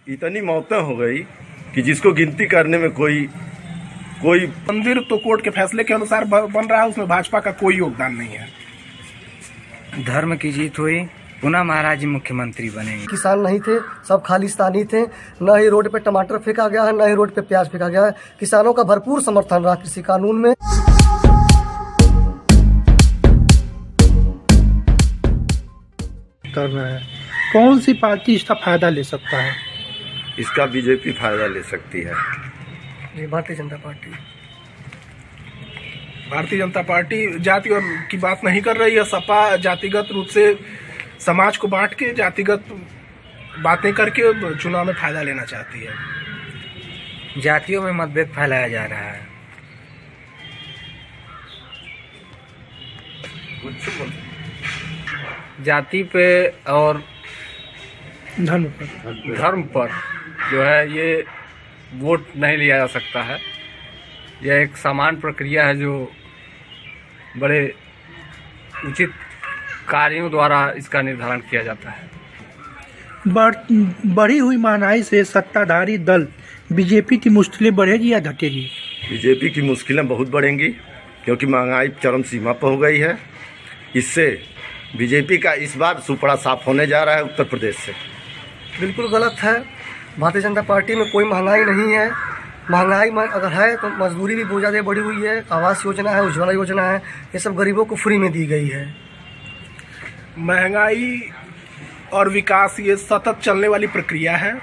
इतनी मौतें हो गई कि जिसको गिनती करने में कोई मंदिर तो कोर्ट के फैसले के अनुसार बन रहा है, उसमें भाजपा का कोई योगदान नहीं है। धर्म की जीत हुई, पुनः महाराज जी मुख्यमंत्री बनेंगे। किसान नहीं थे, सब खालिस्तानी थे। न ही रोड पे टमाटर फेंका गया है, न ही रोड पे प्याज फेंका गया है। किसानों का भरपूर समर्थन रहा कृषि कानून में। करना है, कौन सी पार्टी इसका फायदा ले सकता है? इसका बीजेपी फायदा ले सकती है। जी, भारतीय जनता पार्टी। भारतीय जनता पार्टी जाति और की बात नहीं कर रही है। सपा जातिगत रूप से समाज को बांट के जातिगत बातें करके चुनाव में फायदा लेना चाहती है। जातियों में मतभेद फैलाया जा रहा है। जाति पे और धर्म पर जो है ये वोट नहीं लिया जा सकता है। यह एक समान प्रक्रिया है जो बड़े उचित कार्यों द्वारा इसका निर्धारण किया जाता है। बढ़ी हुई महंगाई से सत्ताधारी दल बीजेपी की मुश्किलें बढ़ेगी या घटेगी? बीजेपी की मुश्किलें बहुत बढ़ेंगी क्योंकि महंगाई चरम सीमा पर हो गई है। इससे बीजेपी का इस बार सुपड़ा साफ होने जा रहा है उत्तर प्रदेश से। बिल्कुल गलत है। भारतीय जनता पार्टी में कोई महंगाई नहीं है। महंगाई अगर है तो मजदूरी भी बहुत ज़्यादा बढ़ी हुई है। आवास योजना है, उज्ज्वला योजना है, ये सब गरीबों को फ्री में दी गई है। महंगाई और विकास ये सतत चलने वाली प्रक्रिया है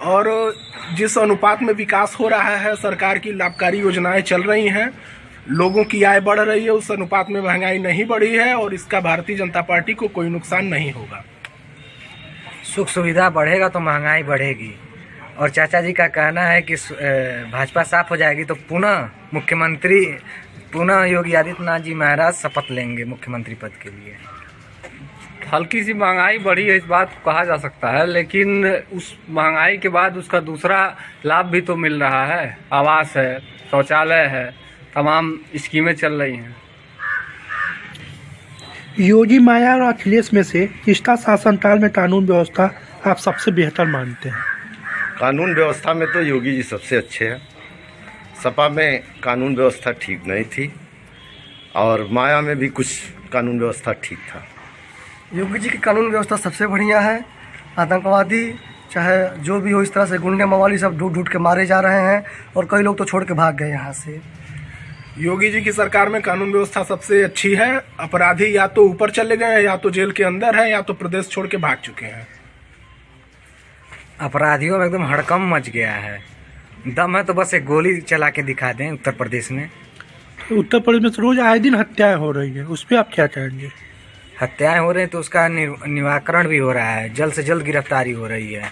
और जिस अनुपात में विकास हो रहा है, सरकार की लाभकारी योजनाएं चल रही हैं, लोगों की आय बढ़ रही है, उस अनुपात में महंगाई नहीं बढ़ी है और इसका भारतीय जनता पार्टी को कोई नुकसान नहीं होगा। सुख सुविधा बढ़ेगा तो महंगाई बढ़ेगी। और चाचा जी का कहना है कि भाजपा साफ हो जाएगी तो पुनः योगी आदित्यनाथ जी महाराज शपथ लेंगे मुख्यमंत्री पद के लिए। हल्की सी महंगाई बढ़ी है, इस बात को कहा जा सकता है, लेकिन उस महंगाई के बाद उसका दूसरा लाभ भी तो मिल रहा है। आवास है, शौचालय है, तमाम स्कीमें चल रही हैं। योगी, माया और अखिलेश में से किसका शासनकाल में कानून व्यवस्था आप सबसे बेहतर मानते हैं? कानून व्यवस्था में तो योगी जी सबसे अच्छे हैं। सपा में कानून व्यवस्था ठीक नहीं थी और माया में भी कुछ कानून व्यवस्था ठीक था। योगी जी की कानून व्यवस्था सबसे बढ़िया है। आतंकवादी चाहे जो भी हो, इस तरह से गुंडे मवाली सब ढूंढ ढूंढ के मारे जा रहे हैं और कई लोग तो छोड़ के भाग गए यहाँ से। योगी जी की सरकार में कानून व्यवस्था सबसे अच्छी है। अपराधी या तो ऊपर चले गए हैं, या तो जेल के अंदर है, या तो प्रदेश छोड़ के भाग चुके हैं। अपराधियों में एकदम हड़कंप मच गया है। दम है तो बस एक गोली चला के दिखा दें। उत्तर प्रदेश में रोज आए दिन हत्याएं हो रही है, उस पर आप क्या कहेंगे? हत्याएं हो रही हैं तो उसका निवारण भी हो रहा है, जल्द से जल्द गिरफ्तारी हो रही है।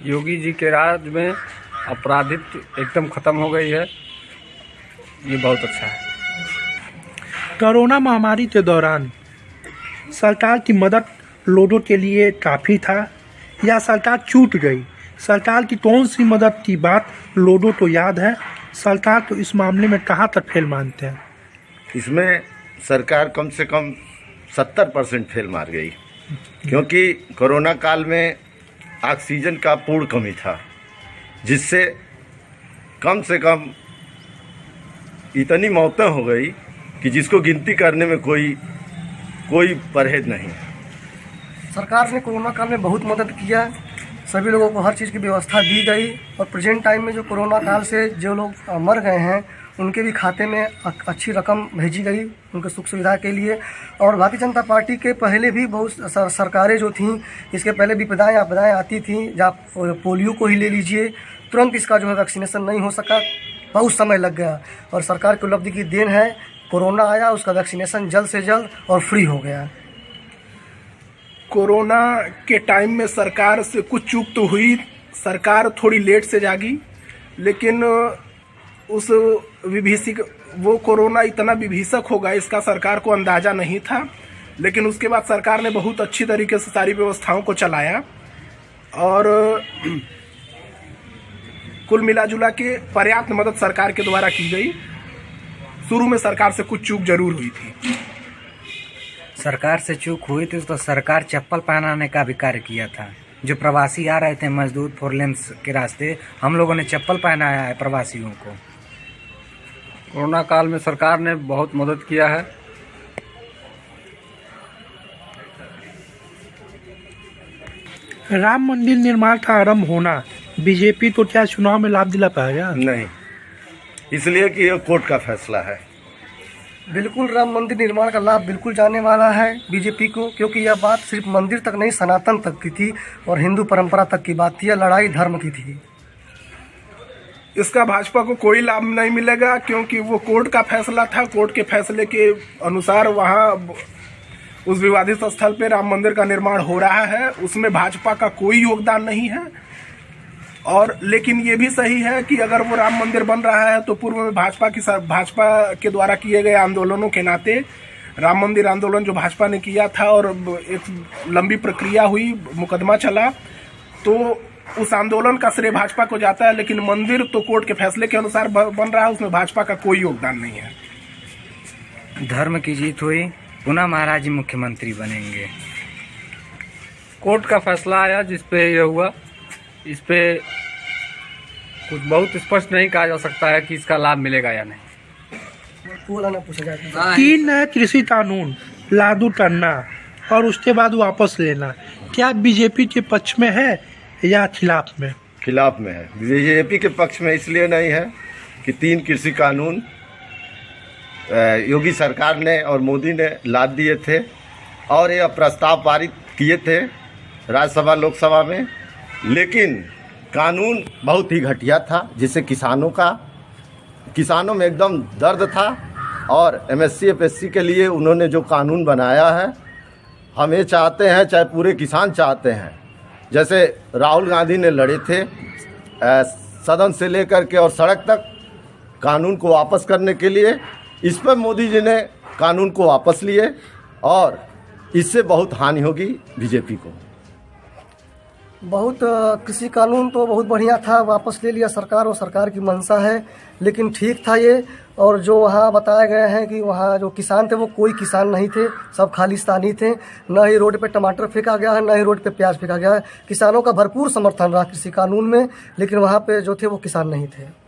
योगी जी के राज में अपराधित्व एकदम खत्म हो गई है, ये बहुत अच्छा है। कोरोना महामारी के दौरान सरकार की मदद लोगों के लिए काफ़ी था या सरकार चूक गई? सरकार की कौन सी मदद की बात लोगों को याद है? सरकार तो इस मामले में कहाँ तक फेल मानते हैं? इसमें सरकार कम से कम 70% फेल मार गई क्योंकि कोरोना काल में ऑक्सीजन का पूर्ण कमी था, जिससे कम से कम इतनी मौतें हो गई कि जिसको गिनती करने में कोई परहेज नहीं। सरकार ने कोरोना काल में बहुत मदद किया। सभी लोगों को हर चीज़ की व्यवस्था दी गई और प्रेजेंट टाइम में जो कोरोना काल से जो लोग मर गए हैं उनके भी खाते में अच्छी रकम भेजी गई उनके सुख सुविधा के लिए। और भारतीय जनता पार्टी के पहले भी बहुत सरकारें जो थीं, इसके पहले विपदाएँ आती थीं। जहाँ पोलियो को ही ले लीजिए, तुरंत इसका जो है वैक्सीनेशन नहीं हो सका, बहुत समय लग गया। और सरकार की उपलब्धि की देन है, कोरोना आया, उसका वैक्सीनेशन जल्द से जल्द और फ्री हो गया। कोरोना के टाइम में सरकार से कुछ चूक तो हुई, सरकार थोड़ी लेट से जागी, लेकिन उस वो कोरोना इतना विभीषक होगा इसका सरकार को अंदाज़ा नहीं था। लेकिन उसके बाद सरकार ने बहुत अच्छी तरीके से सारी व्यवस्थाओं को चलाया और कुल मिलाजुला के पर्याप्त मदद सरकार के द्वारा की गई। शुरू में सरकार से कुछ चूक जरूर हुई थी। सरकार से चूक हुई थी तो सरकार चप्पल पहनाने का भी कार्य किया था, जो प्रवासी आ रहे थे मजदूर 4 लेन्स के रास्ते, हम लोगों ने चप्पल पहनाया है प्रवासियों को। कोरोना काल में सरकार ने बहुत मदद किया है। राम मंदिर निर्माण का आरंभ होना बीजेपी को क्या चुनाव में लाभ दिला पाएगा? नहीं, इसलिए कि ये कोर्ट का फैसला है। बिल्कुल राम मंदिर निर्माण का लाभ बिल्कुल जाने वाला है बीजेपी को, क्योंकि यह बात सिर्फ मंदिर तक नहीं सनातन तक की थी और हिंदू परंपरा तक की बात थी। यह लड़ाई धर्म की थी। इसका भाजपा को कोई लाभ नहीं मिलेगा, क्योंकि वो कोर्ट का फैसला था। कोर्ट के फैसले के अनुसार वहाँ उस विवादित स्थल पे राम मंदिर का निर्माण हो रहा है, उसमें भाजपा का कोई योगदान नहीं है। और लेकिन ये भी सही है कि अगर वो राम मंदिर बन रहा है तो पूर्व में भाजपा के द्वारा किए गए आंदोलनों के नाते राम मंदिर आंदोलन जो भाजपा ने किया था और एक लंबी प्रक्रिया हुई, मुकदमा चला, तो उस आंदोलन का श्रेय भाजपा को जाता है। लेकिन मंदिर तो कोर्ट के फैसले के अनुसार बन रहा है, उसमें भाजपा का कोई योगदान नहीं है। धर्म की जीत हुई, पुनः महाराज जी मुख्यमंत्री बनेंगे। कोर्ट का फैसला आया जिसपे ये हुआ, इस पे कुछ बहुत स्पष्ट नहीं कहा जा सकता है कि इसका लाभ मिलेगा या नहीं। पूरा ना पूछा जाए। 3 नए कृषि कानून लागू करना और उसके बाद वापस लेना, क्या बीजेपी के पक्ष में है या खिलाफ में? खिलाफ में है। बीजेपी के पक्ष में इसलिए नहीं है कि 3 कृषि कानून योगी सरकार ने और मोदी ने लाद दिए थे और यह प्रस्ताव पारित किए थे राज्यसभा लोकसभा में, लेकिन कानून बहुत ही घटिया था, जिससे किसानों में एकदम दर्द था। और एमएससी एफएससी के लिए उन्होंने जो कानून बनाया है, हम ये चाहते हैं, चाहे पूरे किसान चाहते हैं, जैसे राहुल गांधी ने लड़े थे सदन से लेकर के और सड़क तक कानून को वापस करने के लिए, इस पर मोदी जी ने कानून को वापस लिए और इससे बहुत हानि होगी बीजेपी को। बहुत कृषि कानून तो बहुत बढ़िया था, वापस ले लिया सरकार और सरकार की मंशा है, लेकिन ठीक था ये। और जो वहाँ बताए गए हैं कि वहाँ जो किसान थे वो कोई किसान नहीं थे, सब खालिस्तानी थे। न ही रोड पे टमाटर फेंका गया है, न ही रोड पे प्याज फेंका गया है। किसानों का भरपूर समर्थन रहा कृषि कानून में, लेकिन वहाँ पे जो थे वो किसान नहीं थे।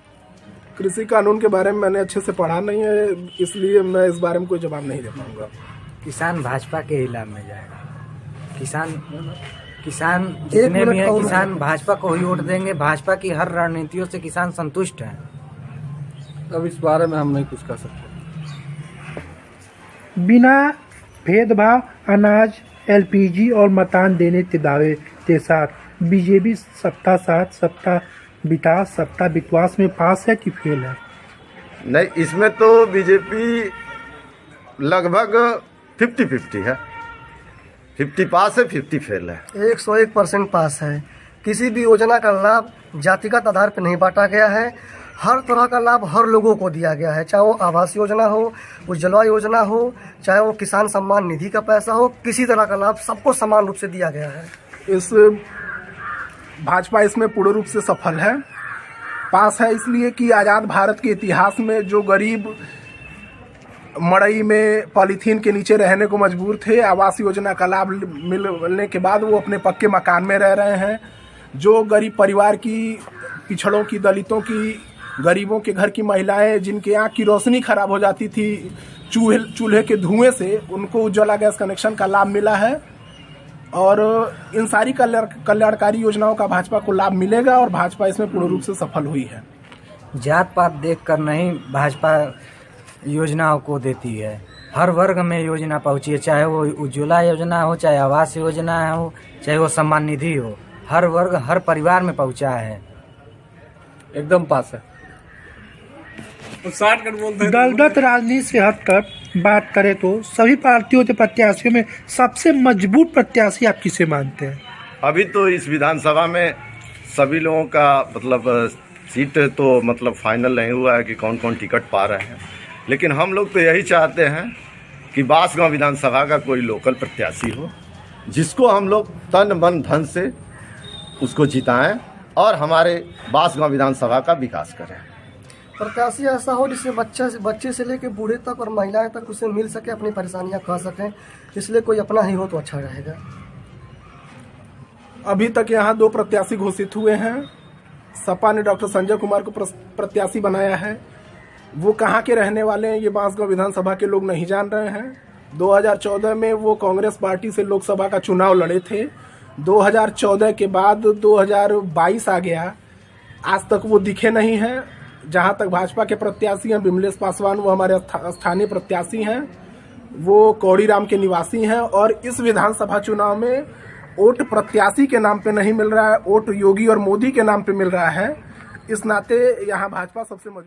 कृषि कानून के बारे में मैंने अच्छे से पढ़ा नहीं है, इसलिए मैं इस बारे में कोई जवाब नहीं दे पाऊंगा। किसान भाजपा के ही लाभ में जाएगा। किसान जितने भी हैं, किसान भाजपा को ही वोट देंगे। भाजपा की हर रणनीतियों से किसान संतुष्ट हैं। अब इस बारे में हम नहीं कुछ कर सकते। बिना भेदभाव अनाज, एलपीजी और मकान देने के दावे के साथ बीजेपी सत्ता साथ, सत्ता विकास, सत्ता विश्वास में पास है कि फेल है? नहीं, इसमें तो बीजेपी लगभग 50-50 है। 50 पास है, 50 फेल है। 101% पास है। किसी भी योजना का लाभ जातिगत आधार पर नहीं बांटा गया है। हर तरह का लाभ हर लोगों को दिया गया है, चाहे वो आवास योजना हो, उज्ज्वला योजना हो, चाहे वो किसान सम्मान निधि का पैसा हो, किसी तरह का लाभ सबको समान रूप से दिया गया है। इस भाजपा इसमें पूर्ण रूप से सफल है। पास है इसलिए कि आज़ाद भारत के इतिहास में जो गरीब मड़ई में पॉलीथीन के नीचे रहने को मजबूर थे, आवास योजना का लाभ मिलने के बाद वो अपने पक्के मकान में रह रहे हैं। जो गरीब परिवार की, पिछड़ों की, दलितों की, गरीबों के घर की महिलाएं जिनके आँख की रोशनी खराब हो जाती थी चूल्हे के धुएं से, उनको उज्ज्वला गैस कनेक्शन का लाभ मिला है। और इन सारी कल्याणकारी योजनाओं का भाजपा को लाभ मिलेगा और भाजपा इसमें पूर्ण रूप से सफल हुई है। जात पात देखकर नहीं भाजपा योजनाओं को देती है, हर वर्ग में योजना पहुंची है, चाहे वो उज्ज्वला योजना हो, चाहे आवास योजना हो, चाहे वो सम्मान निधि हो, हर वर्ग हर परिवार में पहुंचा है। एकदम पास है। दलगत राजनीति से हटकर बात करें तो सभी पार्टियों के प्रत्याशियों में सबसे मजबूत प्रत्याशी आप किसे मानते हैं? अभी तो इस विधानसभा में सभी लोगों का मतलब सीट तो मतलब फाइनल नहीं हुआ है कि कौन कौन टिकट पा रहे हैं, लेकिन हम लोग तो यही चाहते हैं कि बांसगांव विधानसभा का कोई लोकल प्रत्याशी हो, जिसको हम लोग तन मन धन से उसको जिताएं और हमारे बांसगांव विधानसभा का विकास करें। प्रत्याशी ऐसा हो जिससे बच्चे से लेकर बूढ़े तक और महिलाएं तक उसे मिल सके, अपनी परेशानियां कह सकें, इसलिए कोई अपना ही हो तो अच्छा रहेगा। अभी तक यहाँ 2 प्रत्याशी घोषित हुए हैं। सपा ने डॉक्टर संजय कुमार को प्रत्याशी बनाया है। वो कहाँ के रहने वाले हैं ये बांसगांव विधानसभा के लोग नहीं जान रहे हैं। 2014 में वो कांग्रेस पार्टी से लोकसभा का चुनाव लड़े थे। 2014 के बाद 2022 आ गया, आज तक वो दिखे नहीं हैं। जहाँ तक भाजपा के प्रत्याशी हैं विमलेश पासवान, वो हमारे स्थानीय प्रत्याशी हैं, वो कौड़ीराम के निवासी हैं। और इस विधानसभा चुनाव में वोट प्रत्याशी के नाम पे नहीं मिल रहा है, वोट योगी और मोदी के नाम पे मिल रहा है। इस नाते यहाँ भाजपा सबसे मजबूत